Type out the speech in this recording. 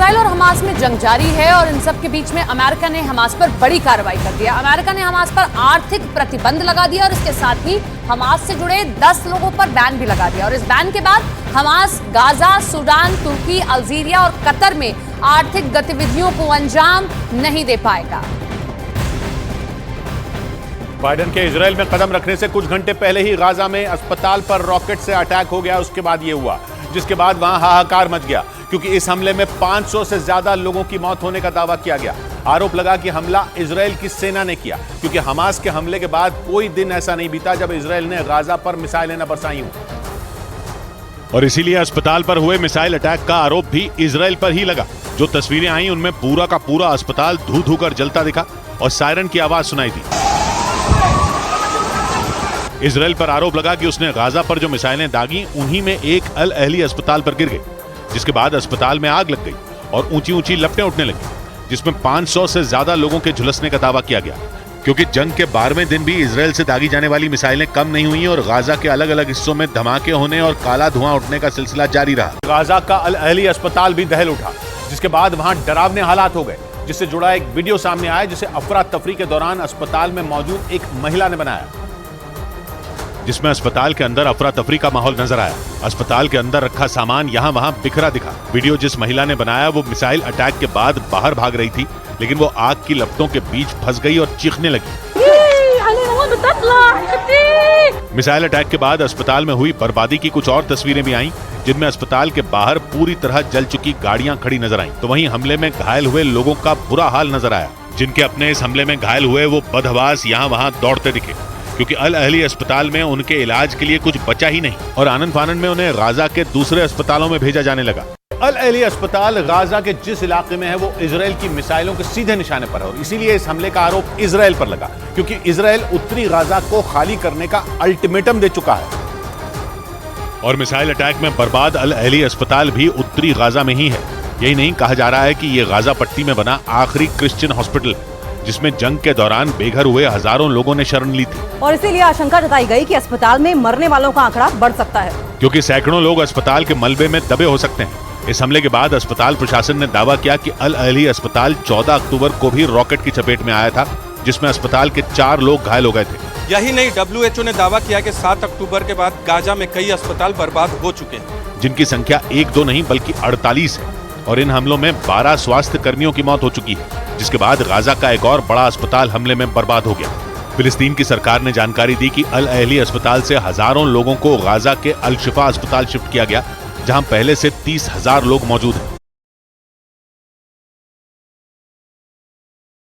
Israel और Hamas में जंग जारी है और इन सब के बीच में अमेरिका ने हमास पर बड़ी कार्रवाई कर दिया। अमेरिका ने हमास पर आर्थिक प्रतिबंध लगा दिया और इसके साथ ही हमास से जुड़े 10 लोगों पर बैन भी लगा दिया। और इस बैन के बाद हमास गाजा, सूडान, तुर्की, अल्जीरिया और कतर में आर्थिक गतिविधियों को अंजाम नहीं दे पाएगा। बाइडेन के इजराइल में कदम रखने से कुछ घंटे पहले ही गाजा में अस्पताल पर रॉकेट से अटैक हो गया। उसके बाद यह हुआ, जिसके बाद वहां हाहाकार मच गया क्योंकि इस हमले में 500 से ज्यादा लोगों की मौत होने का दावा किया गया। आरोप लगा कि हमला इजराइल की सेना ने किया क्योंकि हमास के हमले के बाद कोई दिन ऐसा नहीं बीता जब इजराइल ने गाजा पर मिसाइलें न बरसाई हों। और इसीलिए अस्पताल पर हुए मिसाइल अटैक का आरोप भी इजराइल पर ही लगा। जो तस्वीरें आई उनमें पूरा का पूरा अस्पताल धू धू कर जलता दिखा और सायरन की आवाज सुनाई दी। इजराइल पर आरोप लगा कि उसने गाजा पर जो मिसाइलें दागी उन्हीं में एक अल अहली अस्पताल पर गिर गई, जिसके बाद अस्पताल में आग लग गई और ऊंची ऊंची लपटें उठने लगी, जिसमें 500 से ज्यादा लोगों के झुलसने का दावा किया गया। क्योंकि जंग के 12वें दिन भी इजराइल से दागी जाने वाली मिसाइलें कम नहीं हुई और गाजा के अलग अलग हिस्सों में धमाके होने और काला धुआं उठने का सिलसिला जारी रहा। गाजा का अल अहली अस्पताल भी दहल उठा, जिसके बाद वहां डरावने हालात हो गए, जिससे जुड़ा एक वीडियो सामने आया जिसे अफरा तफरी के दौरान अस्पताल में मौजूद एक महिला ने बनाया, जिसमें अस्पताल के अंदर अफरा तफरी का माहौल नजर आया। अस्पताल के अंदर रखा सामान यहाँ वहाँ बिखरा दिखा। वीडियो जिस महिला ने बनाया वो मिसाइल अटैक के बाद बाहर भाग रही थी, लेकिन वो आग की लपटों के बीच फंस गई और चीखने लगी। मिसाइल अटैक के बाद अस्पताल में हुई बर्बादी की कुछ और तस्वीरें भी आईं, जिनमें अस्पताल के बाहर पूरी तरह जल चुकी गाड़ियां खड़ी नजर आईं। तो वहीं हमले में घायल हुए लोगों का बुरा हाल नजर आया। जिनके अपने इस हमले में घायल हुए वो बदहवास यहाँ वहाँ दौड़ते दिखे, क्योंकि अल अहली अस्पताल में उनके इलाज के लिए कुछ बचा ही नहीं और आनंद फानंद में उन्हें गाजा के दूसरे अस्पतालों में भेजा जाने लगा। अल अहली अस्पताल गाजा के जिस इलाके में है वो इजराइल की मिसाइलों के सीधे निशाने पर है और इसीलिए इस हमले का आरोप इजराइल पर लगा, क्योंकि इजराइल उत्तरी गाजा को खाली करने का अल्टीमेटम दे चुका है। और मिसाइल अटैक में बर्बाद अल अहली अस्पताल भी उत्तरी गाजा में ही है। यही नहीं, कहा जा रहा है कि ये गाजा पट्टी में बना आखिरी क्रिश्चियन हॉस्पिटल, जिसमें जंग के दौरान बेघर हुए हजारों लोगों ने शरण ली थी। और इसीलिए आशंका जताई गई कि अस्पताल में मरने वालों का आंकड़ा बढ़ सकता है, क्योंकि सैकड़ों लोग अस्पताल के मलबे में दबे हो सकते हैं। इस हमले के बाद अस्पताल प्रशासन ने दावा किया कि अल अहली अस्पताल 14 अक्टूबर को भी रॉकेट की चपेट में आया था, जिसमें अस्पताल के 4 लोग घायल हो गए थे। यही नहीं, WHO ने दावा किया कि 7 अक्टूबर के बाद गाजा में कई अस्पताल बर्बाद हो चुके हैं, जिनकी संख्या 1-2 नहीं बल्कि 48 है। और इन हमलों में 12 स्वास्थ्य कर्मियों की मौत हो चुकी है, जिसके बाद गाजा का एक और बड़ा अस्पताल हमले में बर्बाद हो गया। फिलिस्तीन की सरकार ने जानकारी दी कि अल अहली अस्पताल से हजारों लोगों को गाजा के अल शिफा अस्पताल शिफ्ट किया गया, जहां पहले से 30,000 लोग मौजूद हैं।